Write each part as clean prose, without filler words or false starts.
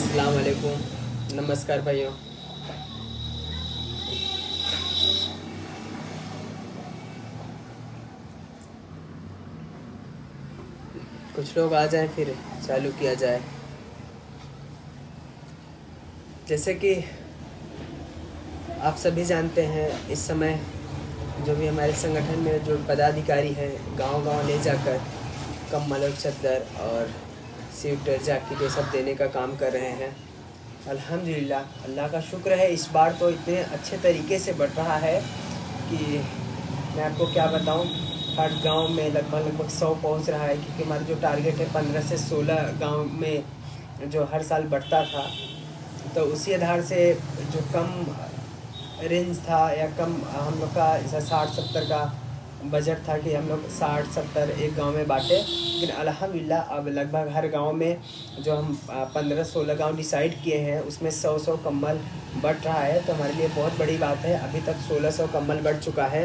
अस्सलाम वालेकुम। नमस्कार भाइयों। कुछ लोग आ जाएं फिर चालू किया जाए। जैसे कि आप सभी जानते हैं, इस समय जो भी हमारे संगठन में जो पदाधिकारी हैं, गांव-गांव ले जाकर कंबल और चद्दर और स्वेटर जैकेट ये सब देने का काम कर रहे हैं। अल्हम्दुलिल्लाह, अल्लाह का शुक्र है, इस बार तो इतने अच्छे तरीके से बढ़ रहा है कि मैं आपको क्या बताऊं। हर गांव में लगभग 100 पहुंच रहा है, क्योंकि हमारा जो टारगेट है 15 से 16 गांव में जो हर साल बढ़ता था, तो उसी आधार से जो कम रेंज था या कम हम लोग का जैसा 60-70 का बजट था कि हम लोग 60-70 एक गांव में बांटे, लेकिन अल्हम्दुलिल्लाह अब लगभग हर गांव में जो हम 15-16 गांव डिसाइड किए हैं उसमें 100-100 कंबल बढ़ रहा है। तो हमारे लिए बहुत बड़ी बात है। अभी तक 1600 कंबल बढ़ चुका है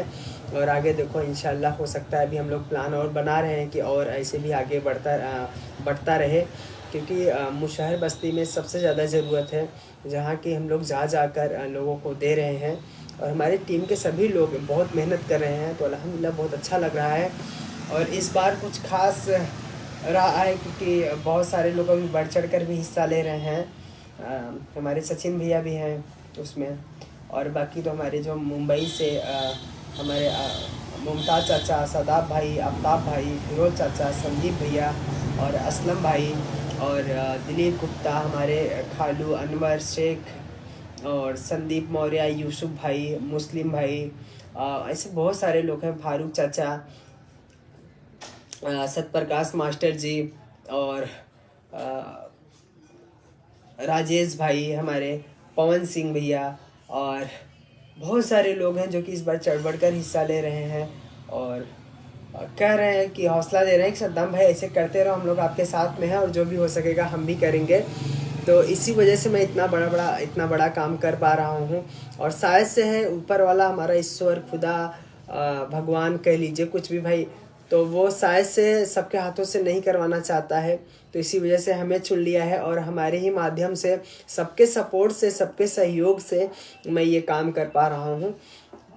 और आगे देखो इंशाल्लाह हो सकता है। अभी हम लोग प्लान और बना रहे हैं कि और ऐसे भी आगे बढ़ता रहे, क्योंकि मुशहर बस्ती में सबसे ज़्यादा ज़रूरत है, जहाँ कि हम लोग जा कर लोगों को दे रहे हैं और हमारी टीम के सभी लोग बहुत मेहनत कर रहे हैं। तो अल्हम्दुलिल्लाह बहुत अच्छा लग रहा है। और इस बार कुछ खास रहा है क्योंकि बहुत सारे लोग अभी बढ़ चढ़ कर भी हिस्सा ले रहे हैं। हमारे सचिन भैया भी हैं उसमें, और बाकी तो हमारे जो मुंबई से हमारे मुमताज़ चाचा, सदाब भाई, आफ्ताब भाई, फिरोज चाचा, संदीप भैया और असलम भाई और दिलीप गुप्ता, हमारे खालू अनवर शेख और संदीप मौर्य, यूसुफ भाई, मुस्लिम भाई, ऐसे बहुत सारे लोग हैं, फारूक चाचा, सतप्रकाश मास्टर जी और राजेश भाई, हमारे पवन सिंह भैया और बहुत सारे लोग हैं जो कि इस बार चढ़ बढ़ कर हिस्सा ले रहे हैं और कह रहे हैं कि हौसला दे रहे हैं कि सद्दाम भाई ऐसे करते रहो, हम लोग आपके साथ में हैं और जो भी हो सकेगा हम भी करेंगे। तो इसी वजह से मैं इतना बड़ा काम कर पा रहा हूँ। और शायद से है ऊपर वाला, हमारा ईश्वर, खुदा, भगवान कह लीजिए, कुछ भी भाई, तो वो शायद से सबके हाथों से नहीं करवाना चाहता है। तो इसी वजह से हमें चुन लिया है और हमारे ही माध्यम से, सबके सपोर्ट से, सबके सहयोग से मैं ये काम कर पा रहा हूँ।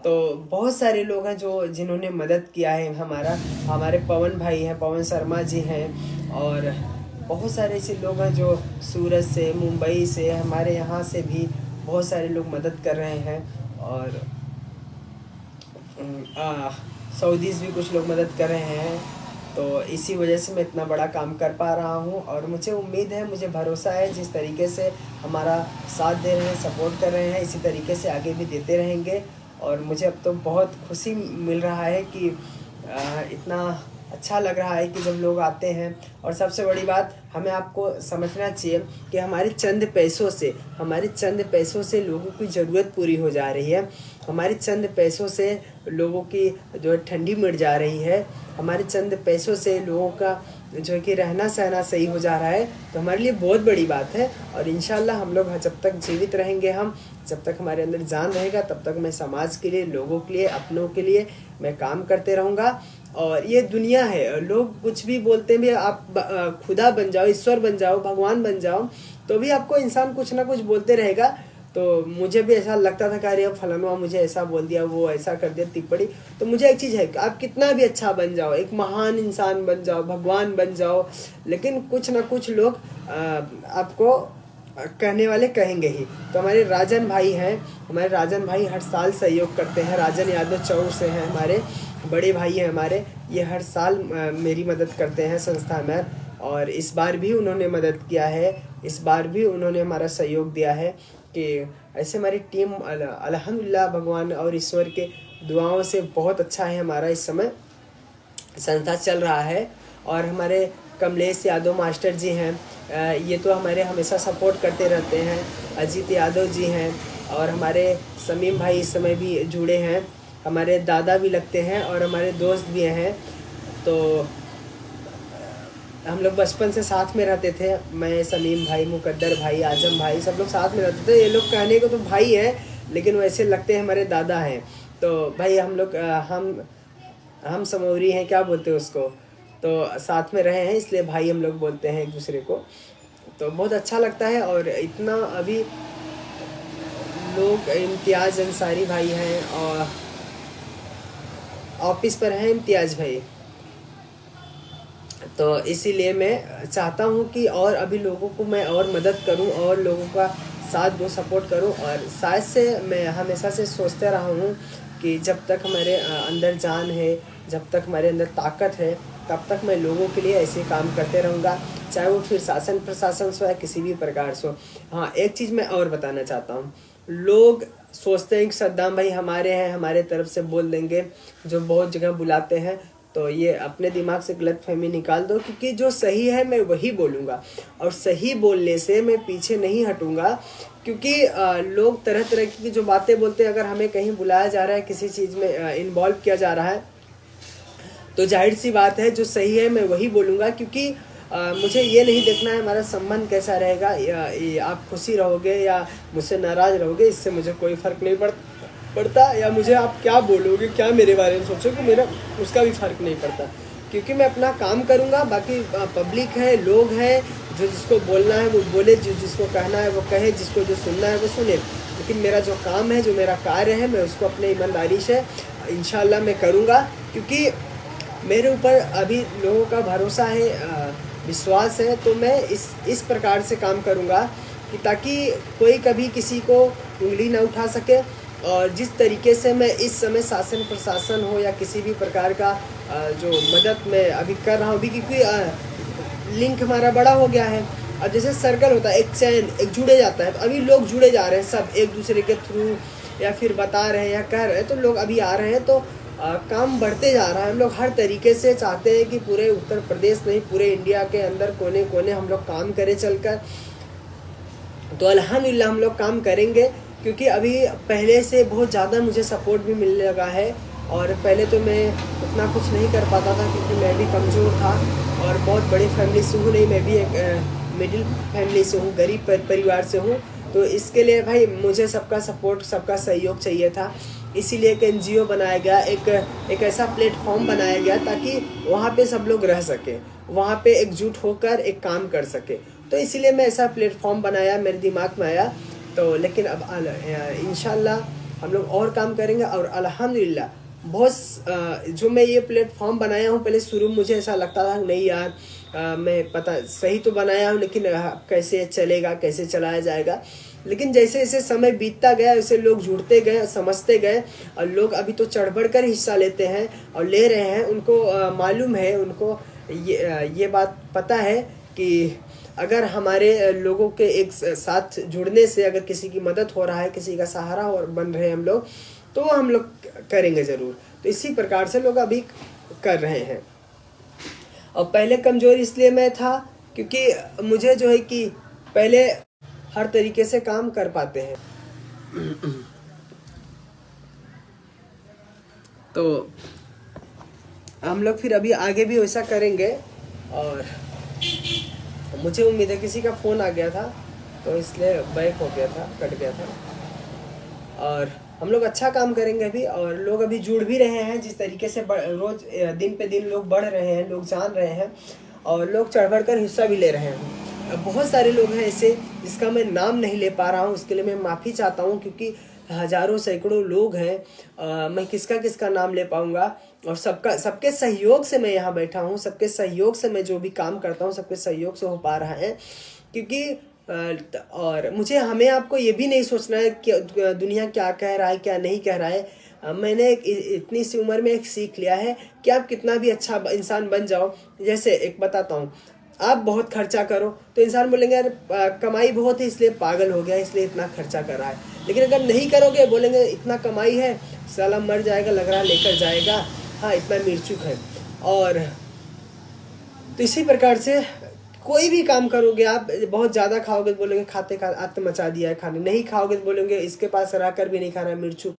तो बहुत सारे लोग हैं जो जिन्होंने मदद किया है। हमारे पवन भाई हैं, पवन शर्मा जी हैं और बहुत सारे ऐसे लोग हैं जो सूरत से, मुंबई से, हमारे यहाँ से भी बहुत सारे लोग मदद कर रहे हैं और सऊदीज़ भी कुछ लोग मदद कर रहे हैं। तो इसी वजह से मैं इतना बड़ा काम कर पा रहा हूँ और मुझे उम्मीद है, मुझे भरोसा है, जिस तरीके से हमारा साथ दे रहे हैं, सपोर्ट कर रहे हैं, इसी तरीके से आगे भी देते रहेंगे। और मुझे अब तो बहुत खुशी मिल रहा है कि इतना अच्छा लग रहा है कि जब लोग आते हैं। और सबसे बड़ी बात, हमें आपको समझना चाहिए कि हमारे चंद पैसों से लोगों की ज़रूरत पूरी हो जा रही है। हमारे चंद पैसों से लोगों की जो है ठंडी मिट जा रही है। हमारे चंद पैसों से लोगों का जो है कि रहना सहना सही हो जा रहा है। तो हमारे लिए बहुत बड़ी बात है और इंशाल्लाह हम लोग जब तक जीवित रहेंगे, जब तक हमारे अंदर जान रहेगा, तब तक मैं समाज के लिए, लोगों के लिए, अपनों के लिए मैं काम करते रहूँगा। और ये दुनिया है, लोग कुछ भी बोलते हैं भी, आप खुदा बन जाओ, ईश्वर बन जाओ, भगवान बन जाओ, तो भी आपको इंसान कुछ ना कुछ बोलते रहेगा। तो मुझे भी ऐसा लगता था कि अरे फलाना मुझे ऐसा बोल दिया, वो ऐसा कर दिया, टिप्पणी। तो मुझे एक चीज़ है कि आप कितना भी अच्छा बन जाओ, एक महान इंसान बन जाओ, भगवान बन जाओ, लेकिन कुछ ना कुछ लोग आपको कहने वाले कहेंगे ही। तो हमारे राजन भाई हर साल सहयोग करते हैं। राजन यादव चौर से हैं, हमारे बड़े भाई हैं हमारे, ये हर साल मेरी मदद करते हैं संस्था में। और इस बार भी उन्होंने मदद किया है, इस बार भी उन्होंने हमारा सहयोग दिया है कि ऐसे हमारी टीम अल्हम्दुलिल्लाह भगवान और ईश्वर के दुआओं से बहुत अच्छा है। हमारा इस समय संस्था चल रहा है। और हमारे कमलेश यादव मास्टर जी हैं, ये तो हमारे हमेशा सपोर्ट करते रहते हैं। अजीत यादव जी हैं और हमारे समीम भाई इस समय भी जुड़े हैं, हमारे दादा भी लगते हैं और हमारे दोस्त भी हैं। तो हम लोग बचपन से साथ में रहते थे, मैं, सलीम भाई, मुकद्दर भाई, आजम भाई, सब लोग साथ में रहते थे। ये लोग कहने को तो भाई हैं, लेकिन वैसे लगते हैं हमारे दादा हैं। तो भाई हम लोग हम समौरी हैं, क्या बोलते हैं उसको, तो साथ में रहे हैं, इसलिए भाई हम लोग बोलते हैं एक दूसरे को। तो बहुत अच्छा लगता है। और इतना अभी लोग, इम्तियाज़ अंसारी भाई हैं और ऑफिस पर हैं इम्तियाज़ भाई, तो इसीलिए मैं चाहता हूँ कि और अभी लोगों को मैं और मदद करूँ और लोगों का साथ दूँ, सपोर्ट करूँ। और शायद से मैं हमेशा से सोचते रहा हूँ कि जब तक हमारे अंदर जान है, जब तक हमारे अंदर ताकत है, तब तक मैं लोगों के लिए ऐसे काम करते रहूँगा, चाहे वो फिर शासन प्रशासन से हो या किसी भी प्रकार से हो। हाँ, एक चीज़ मैं और बताना चाहता हूँ। लोग सोचते हैं कि सद्दाम भाई हमारे हैं, हमारे तरफ से बोल देंगे, जो बहुत जगह बुलाते हैं। तो ये अपने दिमाग से गलत फहमी निकाल दो, क्योंकि जो सही है मैं वही बोलूँगा और सही बोलने से मैं पीछे नहीं हटूँगा। क्योंकि लोग तरह तरह की जो बातें बोलते हैं, अगर हमें कहीं बुलाया जा रहा है, किसी चीज़ में इन्वॉल्व किया जा रहा है, तो जाहिर सी बात है जो सही है मैं वही बोलूँगा। क्योंकि मुझे ये नहीं देखना है हमारा संबंध कैसा रहेगा, या आप खुशी रहोगे या मुझसे नाराज़ रहोगे, इससे मुझे कोई फ़र्क नहीं पड़ता, या मुझे आप क्या बोलोगे, क्या मेरे बारे में सोचोगे, मेरा उसका भी फ़र्क नहीं पड़ता। क्योंकि मैं अपना काम करूँगा, बाकी पब्लिक है, लोग हैं, जो जिसको बोलना है वो बोले, जो जिसको कहना है वो कहे, जिसको जो सुनना है वो सुने। लेकिन मेरा जो काम है, जो मेरा कार्य है, मैं उसको अपने ईमानदारी से इंशाल्लाह मैं करूँगा। क्योंकि मेरे ऊपर अभी लोगों का भरोसा है, विश्वास है, तो मैं इस प्रकार से काम करूँगा कि ताकि कोई कभी किसी को उंगली ना उठा सके। और जिस तरीके से मैं इस समय शासन प्रशासन हो या किसी भी प्रकार का जो मदद मैं अभी कर रहा हूँ अभी, क्योंकि लिंक हमारा बड़ा हो गया है। अब जैसे सर्कल होता है, एक चैन, एक जुड़े जाता है, तो अभी लोग जुड़े जा रहे हैं सब एक दूसरे के थ्रू, या फिर बता रहे हैं या कह रहे हैं, तो लोग अभी आ रहे हैं, तो काम बढ़ते जा रहा है। हम लोग हर तरीके से चाहते हैं कि पूरे उत्तर प्रदेश नहीं, पूरे इंडिया के अंदर कोने कोने हम लोग काम करें चलकर। तो अल्हम्दुलिल्लाह हम लोग काम करेंगे, क्योंकि अभी पहले से बहुत ज़्यादा मुझे सपोर्ट भी मिलने लगा है। और पहले तो मैं उतना कुछ नहीं कर पाता था, क्योंकि मैं भी कमज़ोर था और बहुत बड़ी फैमिली से हूँ नहीं, मैं भी एक मिडिल फैमिली से हूँ, गरीब परिवार से हूँ। तो इसके लिए भाई मुझे सबका सपोर्ट, सबका सहयोग चाहिए था। इसीलिए एक एनजीओ बनाया गया, एक ऐसा प्लेटफॉर्म बनाया गया ताकि वहाँ पे सब लोग रह सकें, वहाँ पे एकजुट होकर एक काम कर सके। तो इसीलिए मैं ऐसा प्लेटफॉर्म बनाया, मेरे दिमाग में आया। तो लेकिन अब इंशाल्लाह हम लोग और काम करेंगे। और अल्हम्दुलिल्लाह बहुत जो मैं ये प्लेटफॉर्म बनाया हूँ, पहले शुरू में मुझे ऐसा लगता था नहीं यार, मैं पता सही तो बनाया हूँ, लेकिन कैसे चलेगा, कैसे चलाया जाएगा। लेकिन जैसे जैसे समय बीतता गया, वैसे लोग जुड़ते गए, समझते गए, और लोग अभी तो चढ़ बढ़ कर हिस्सा लेते हैं और ले रहे हैं। उनको मालूम है, उनको ये बात पता है कि अगर हमारे लोगों के एक साथ जुड़ने से अगर किसी की मदद हो रहा है, किसी का सहारा और बन रहे हैं हम लोग, तो हम लोग करेंगे ज़रूर। तो इसी प्रकार से लोग अभी कर रहे हैं। और पहले कमज़ोर इसलिए मैं था क्योंकि मुझे जो है कि पहले हर तरीके से काम कर पाते हैं। तो हम लोग फिर अभी आगे भी वैसा करेंगे। और मुझे उम्मीद है, किसी का फ़ोन आ गया था तो इसलिए बैक हो गया था, कट गया था। और हम लोग अच्छा काम करेंगे अभी, और लोग अभी जुड़ भी रहे हैं। जिस तरीके से रोज़ दिन पे दिन लोग बढ़ रहे हैं, लोग जान रहे हैं और लोग चढ़ बढ़ कर हिस्सा भी ले रहे हैं। बहुत सारे लोग हैं ऐसे जिसका मैं नाम नहीं ले पा रहा हूँ, उसके लिए मैं माफ़ी चाहता हूँ, क्योंकि हज़ारों सैकड़ों लोग हैं। मैं किसका किसका नाम ले पाऊँगा। और सबके सहयोग से मैं यहाँ बैठा हूँ, सबके सहयोग से मैं जो भी काम करता हूँ, सबके सहयोग से हो पा रहा है। क्योंकि और मुझे हमें आपको ये भी नहीं सोचना है कि दुनिया क्या कह रहा है, क्या नहीं कह रहा है। मैंने इतनी सी उम्र में एक सीख लिया है कि आप कितना भी अच्छा इंसान बन जाओ। जैसे एक बताता हूँ, आप बहुत खर्चा करो तो इंसान बोलेंगे यार कमाई बहुत है इसलिए पागल हो गया, इसलिए इतना खर्चा कर रहा है। लेकिन अगर नहीं करोगे, बोलेंगे इतना कमाई है, साला मर जाएगा, लग रहा है लेकर जाएगा, हाँ इतना मिर्चुक है। और तो इसी प्रकार से कोई भी काम करोगे आप, बहुत ज़्यादा खाओगे तो बोलेंगे खाते खा आत्म मचा दिया है खाने, नहीं खाओगे तो बोलेंगे इसके पास रह कर भी नहीं खा रहा है, मिर्चुक